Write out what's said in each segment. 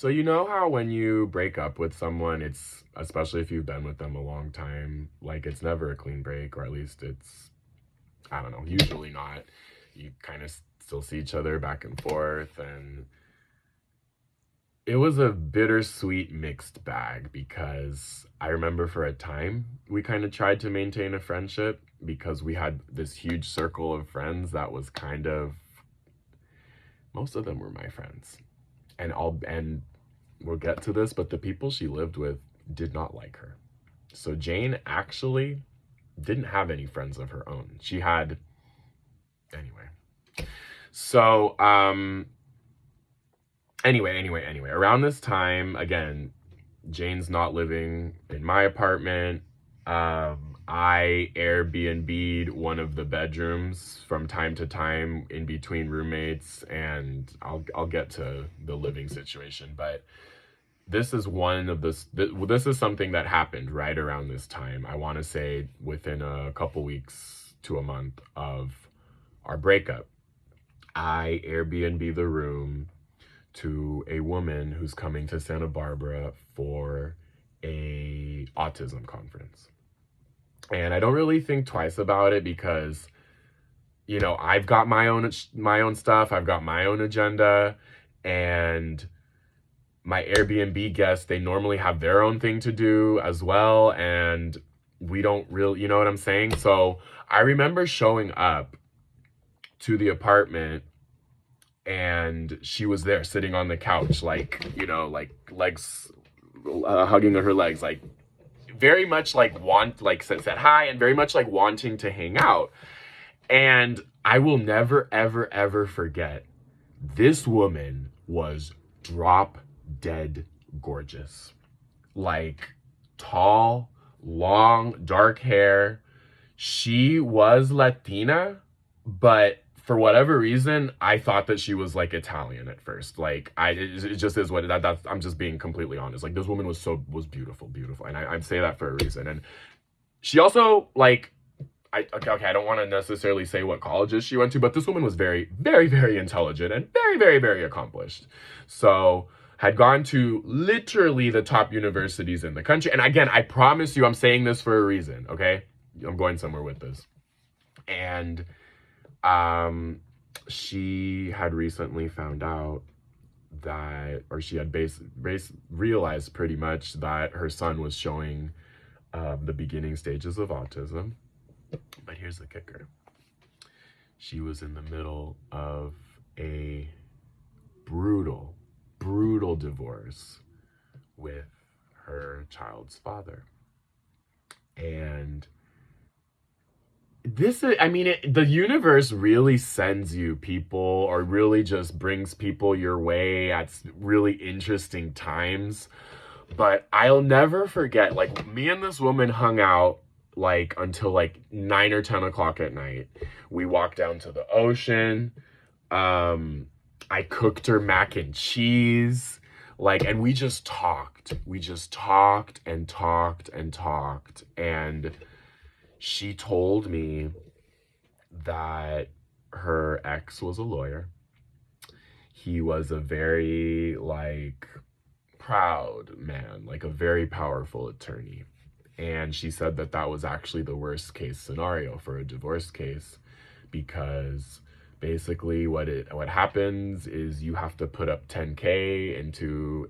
So you know how when you break up with someone, it's especially if you've been with them a long time, like it's never a clean break, or at least it's, I don't know, usually not. You kind of still see each other back and forth, and it was a bittersweet mixed bag because I remember for a time we kind of tried to maintain a friendship because we had this huge circle of friends that was kind of, most of them were my friends. And we'll get to this, but the people she lived with did not like her. So Jane actually didn't have any friends of her own. She had, anyway. So anyway, around this time, again, Jane's not living in my apartment. I Airbnb'd one of the bedrooms from time to time in between roommates, and I'll get to the living situation, but this is one of this is something that happened right around this time. I want to say within a couple weeks to a month of our breakup. I Airbnb the room to a woman who's coming to Santa Barbara for a autism conference. And I don't really think twice about it because, you know, I've got my own stuff, I've got my own agenda, and my Airbnb guests, they normally have their own thing to do as well, and we don't really, you know what I'm saying? So I remember showing up to the apartment and she was there sitting on the couch, like, you know, like legs, hugging her legs, like very much like said hi and very much like wanting to hang out. And I will never, ever, ever forget, this woman was drop dead gorgeous. Like tall, long, dark hair. She was Latina, but for whatever reason, I thought that she was like Italian at first. Like it just is what that's. I'm just being completely honest. Like this woman was beautiful, and I'd say that for a reason. And she also like, okay, I don't want to necessarily say what colleges she went to, but this woman was very, very, very intelligent and very, very, very accomplished. So had gone to literally the top universities in the country. And again, I promise you, I'm saying this for a reason. Okay, I'm going somewhere with this. And she had recently found out that, or she had realized pretty much that her son was showing the beginning stages of autism. But here's the kicker. She was in the middle of a brutal divorce with her child's father. And this is, I mean, the universe really sends you people, or really just brings people your way at really interesting times. But I'll never forget, like, me and this woman hung out like until like 9 or 10 o'clock at night. We walked down to the ocean. I cooked her mac and cheese, like, and we just talked. We just talked and talked and talked. And she told me that her ex was a lawyer. He was a very, like, proud man, like a very powerful attorney. And she said that that was actually the worst case scenario for a divorce case, because basically what happens is you have to put up 10K into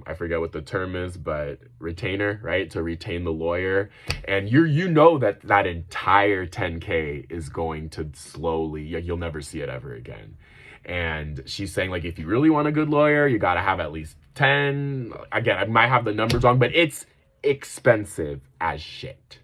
I forget what the term is, but retainer, right? To retain the lawyer. And you know that entire 10K is going to slowly, you'll never see it ever again. And she's saying, like, if you really want a good lawyer, you got to have at least 10. Again, I might have the numbers wrong, but it's expensive as shit.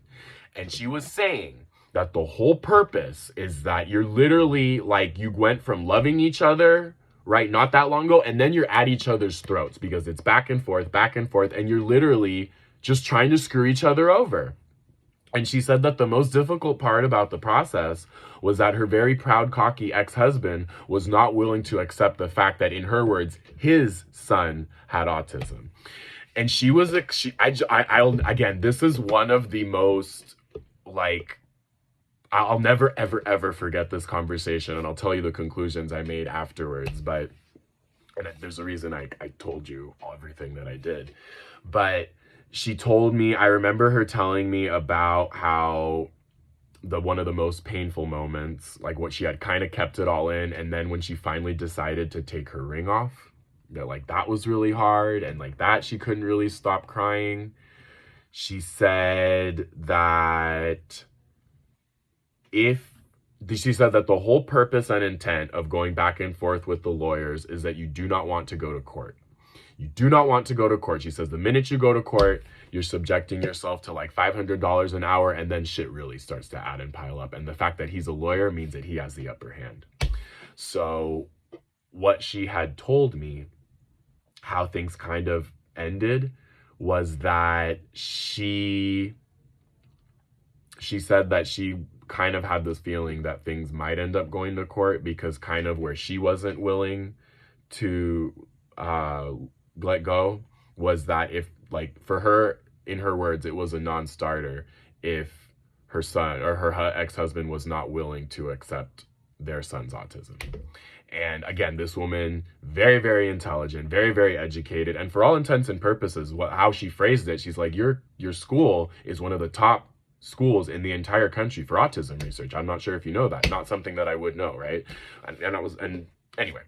And she was saying that the whole purpose is that you're literally, like, you went from loving each other, right, not that long ago, and then you're at each other's throats because it's back and forth, and you're literally just trying to screw each other over. And she said that the most difficult part about the process was that her very proud, cocky ex-husband was not willing to accept the fact that, in her words, his son had autism. And she was, again, this is one of the most, like, I'll never, ever, ever forget this conversation, and I'll tell you the conclusions I made afterwards. But And there's a reason I told you everything that I did. But she told me, I remember her telling me about how one of the most painful moments, like what she had kind of kept it all in, and then when she finally decided to take her ring off, that like that was really hard, and like that she couldn't really stop crying. She said that she said that the whole purpose and intent of going back and forth with the lawyers is that you do not want to go to court. You do not want to go to court. She says the minute you go to court, you're subjecting yourself to like $500 an hour, and then shit really starts to add and pile up. And the fact that he's a lawyer means that he has the upper hand. So what she had told me, how things kind of ended, was that she said that she kind of had this feeling that things might end up going to court, because kind of where she wasn't willing to let go was that if, like, for her, in her words, it was a non-starter if her son or her ex-husband was not willing to accept their son's autism. And again, this woman, very, very intelligent, very, very educated, and for all intents and purposes, how she phrased it, she's like, your school is one of the top schools in the entire country for autism research. I'm not sure if you know that. Not something that I would know, right? And anyway,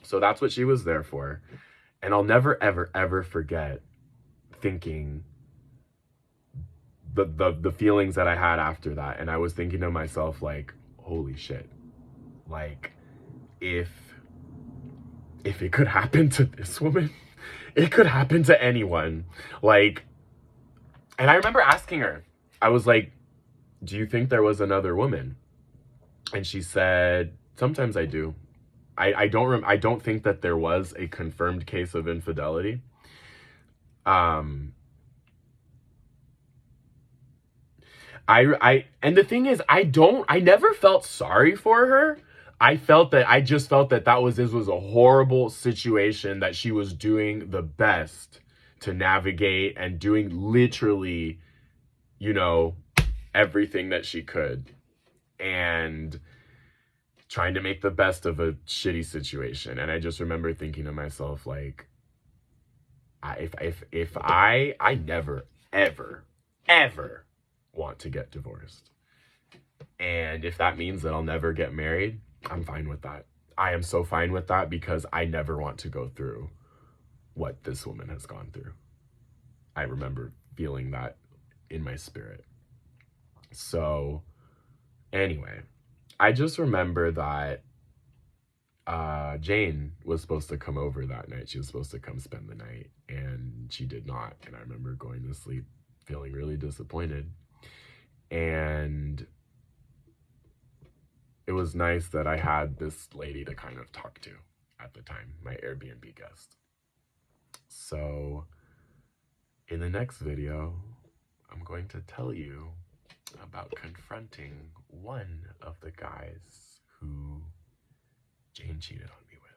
so that's what she was there for. And I'll never, ever, ever forget thinking the feelings that I had after that. And I was thinking to myself, like, holy shit. Like, if it could happen to this woman, it could happen to anyone. Like, and I remember asking her, I was like, do you think there was another woman? And she said, sometimes I do. I don't think that there was a confirmed case of infidelity. And the thing is, I never felt sorry for her. I just felt that this was a horrible situation that she was doing the best to navigate and doing literally, you know, everything that she could and trying to make the best of a shitty situation. And I just remember thinking to myself, like, if I never, ever, ever want to get divorced. And if that means that I'll never get married, I'm fine with that. I am so fine with that, because I never want to go through what this woman has gone through. I remember feeling that in my spirit. So anyway, I just remember that Jane was supposed to come over that night. She was supposed to come spend the night, and she did not. And I remember going to sleep feeling really disappointed. And it was nice that I had this lady to kind of talk to at the time, my Airbnb guest. So in the next video, I'm going to tell you about confronting one of the guys who Jane cheated on me with.